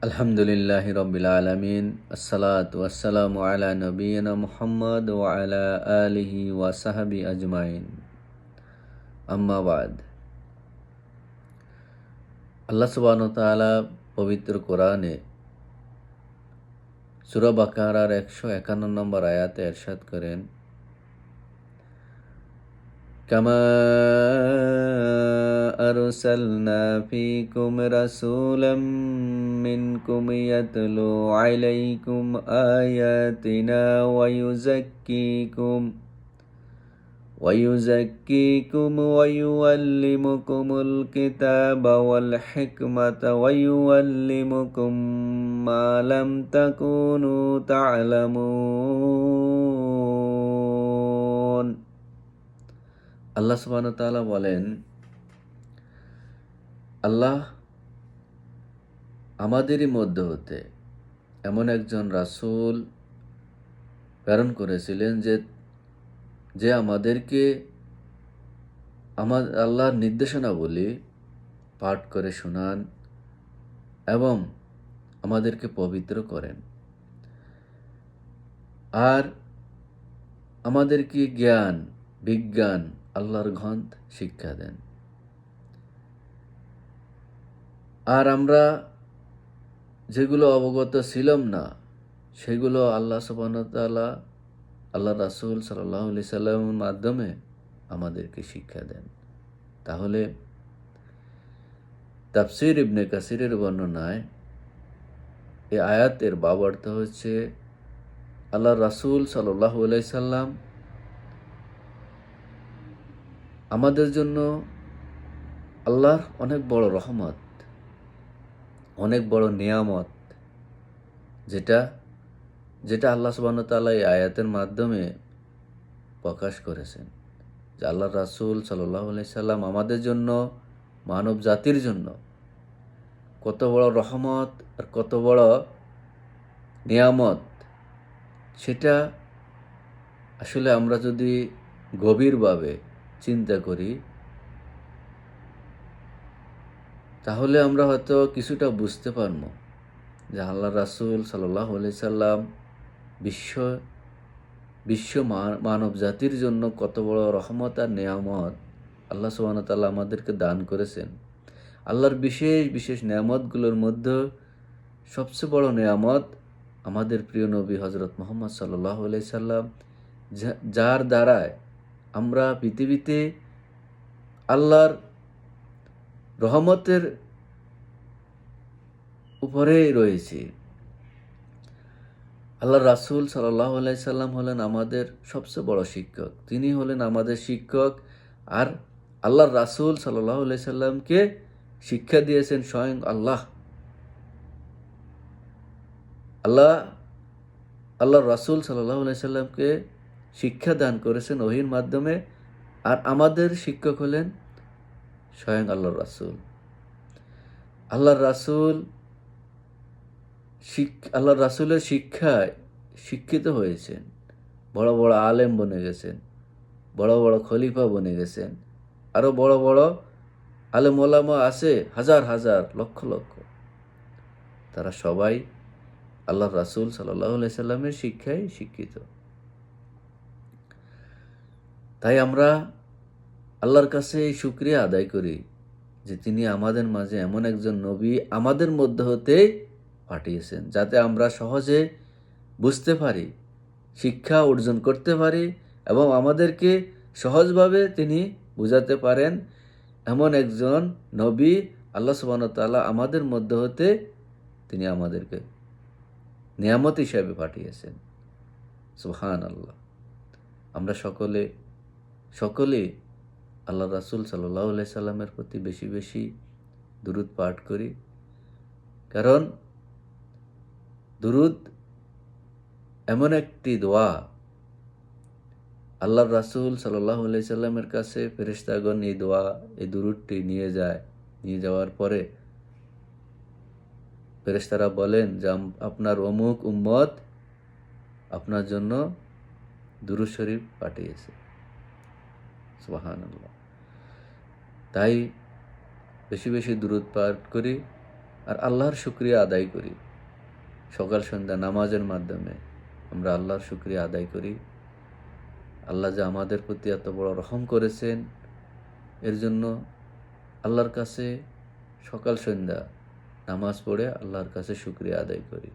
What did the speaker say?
আলহামদুলিল্লাহি রাব্বিল আলামিন আসসালাতু ওয়াসসালামু আলা নবিয়িনা মুহাম্মদ ওয়া আলা আলিহি ওয়া সাহবিহি আজমাইন আম্মা বাদ। আল্লাহ সুবহানাহু ওয়া তাআলা পবিত্র কোরআনে সূরা বাকারার 151 নম্বর আয়াতে ইরশাদ করেন, কামা আরসালনা ফীকুম রাসূলাম মিনকুম ইয়াতলু আলাইকুম আয়াতিনা ويزكيكم ويعلمكم الكتاب والحكمة ويعلمكم ما لم تكونوا تعلمون। আল্লাহ সুবহানাহু ওয়া তাআলা বলেন, আল্লাহ আমাদেরই মধ্য হতে এমন একজন রাসূল প্রেরণ করেছিলেন যে আমাদেরকে আল্লাহর নির্দেশনাবলী পাঠ করে শোনান এবং আমাদেরকে পবিত্র করেন, আর আমাদেরকে জ্ঞান বিজ্ঞান আল্লাহর গ্রন্থ শিক্ষা দেন। আর আমরা যেগুলো অবগত ছিলাম না সেগুলো আল্লাহ সুবহানাহু ওয়া তাআলা আল্লাহ রাসূল সাল্লাল্লাহু আলাইহি সাল্লামের মাধ্যমে আমাদেরকে শিক্ষা দেন। তাহলে তাফসীর ইবনে কাসিরের বর্ণনায় এই আয়াতের ভাবার্থ হচ্ছে, আল্লাহ রাসূল সাল্লাল্লাহু আলাইহি সাল্লাম আমাদের জন্য আল্লাহর অনেক বড় রহমত, অনেক বড় নিয়ামত, যেটা আল্লাহ সুবহানাহু ওয়া তাআলা এই আয়াতের মাধ্যমে প্রকাশ করেছেন, যে আল্লাহ রাসূল সাল্লাল্লাহু আলাইহি সাল্লাম আমাদের জন্য, মানব জাতির জন্য কত বড় রহমত আর কত বড় নিয়ামত, সেটা আসলে আমরা যদি গভীরভাবে চিন্তা করি তাহলে আমরা হয়তো কিছুটা বুঝতে পারব যে আল্লাহ রাসূল সাল্লাল্লাহু আলাইহি সাল্লাম বিশ্ব মানব জাতির জন্য কত বড় রহমত আর নিয়ামত আল্লাহ সুবহানাহু ওয়া তাআলা আমাদেরকে দান করেছেন। আল্লাহর বিশেষ বিশেষ নিয়ামতগুলোর মধ্যে সবচেয়ে বড় নিয়ামত আমাদের প্রিয় নবী হযরত মুহাম্মদ সাল্লাল্লাহু আলাইহি সাল্লাম, যার দ্বারায় আমরা পৃথিবীতে আল্লাহর রহমতের উপরে রয়েছি। আল্লাহ রাসূল সাল্লাল্লাহু আলাইহি সাল্লাম হলেন আমাদের সবচেয়ে বড় শিক্ষক। তিনি হলেন আমাদের শিক্ষক, আর আল্লাহর রাসূল সাল্লাল্লাহু আলাইহি সাল্লামকে শিক্ষা দিয়েছেন স্বয়ং আল্লাহ। আল্লাহর রাসূল সাল্লাল্লাহু আলাইহি সাল্লামকে শিক্ষা দান করেছেন ওহীর মাধ্যমে, আর আমাদের শিক্ষক হলেন স্বয়ং আল্লাহর রাসূল। আল্লাহর রাসূলের শিক্ষায় শিক্ষিত হয়েছেন, বড় বড় আলেম বনে গেছেন, বড় বড় খলিফা বনে গেছেন, আরও বড় বড় আলেম ওলামা আছে হাজার হাজার লক্ষ লক্ষ। তারা সবাই আল্লাহর রাসূল সাল্লাল্লাহু আলাইহি সাল্লামের শিক্ষায় শিক্ষিত। তাই আমরা আল্লাহর কাছে এই শুকরিয়া আদায় করি যে তিনি আমাদের মাঝে এমন একজন নবী আমাদের মধ্যে হতে পাঠিয়েছেন, যাতে আমরা সহজে বুঝতে পারি, শিক্ষা অর্জন করতে পারি এবং আমাদেরকে সহজভাবে তিনি বুঝাতে পারেন। এমন একজন নবী আল্লাহ সুবহানাহু ওয়া তাআলা আমাদের মধ্যে হতে তিনি আমাদেরকে নিয়ামত হিসেবে পাঠিয়েছেন। সুবহানাল্লাহ। আমরা সকলে আল্লাহ রাসূল সাল্লাল্লাহু আলাইহি সাল্লামের প্রতি বেশি বেশি দুরূদ পাঠ করি, কারণ দুরূদ এমন একটি দোয়া, আল্লাহর রাসূল সাল্লাল্লাহু আলাইহি সাল্লামের কাছে ফেরেশতাগণ এই দুরূদটি নিয়ে যাওয়ার পরে ফেরেশতারা বলেন যে আপনার অমুক উম্মত আপনার জন্য দুরূদ শরীফ পাঠিয়েছে। সুবহানাল্লাহ। তাই বেশি বেশি দুরূদ পাঠ করি আর আল্লাহর শুকরিয়া আদায় করি। সকাল সন্ধ্যা নামাজের মাধ্যমে আমরা আল্লাহর শুকরিয়া আদায় করি। আল্লাহ যে আমাদের প্রতি এত বড় রহম করেছেন, এর জন্য আল্লাহর কাছে সকাল সন্ধ্যা নামাজ পড়ে আল্লাহর কাছে শুকরিয়া আদায় করি।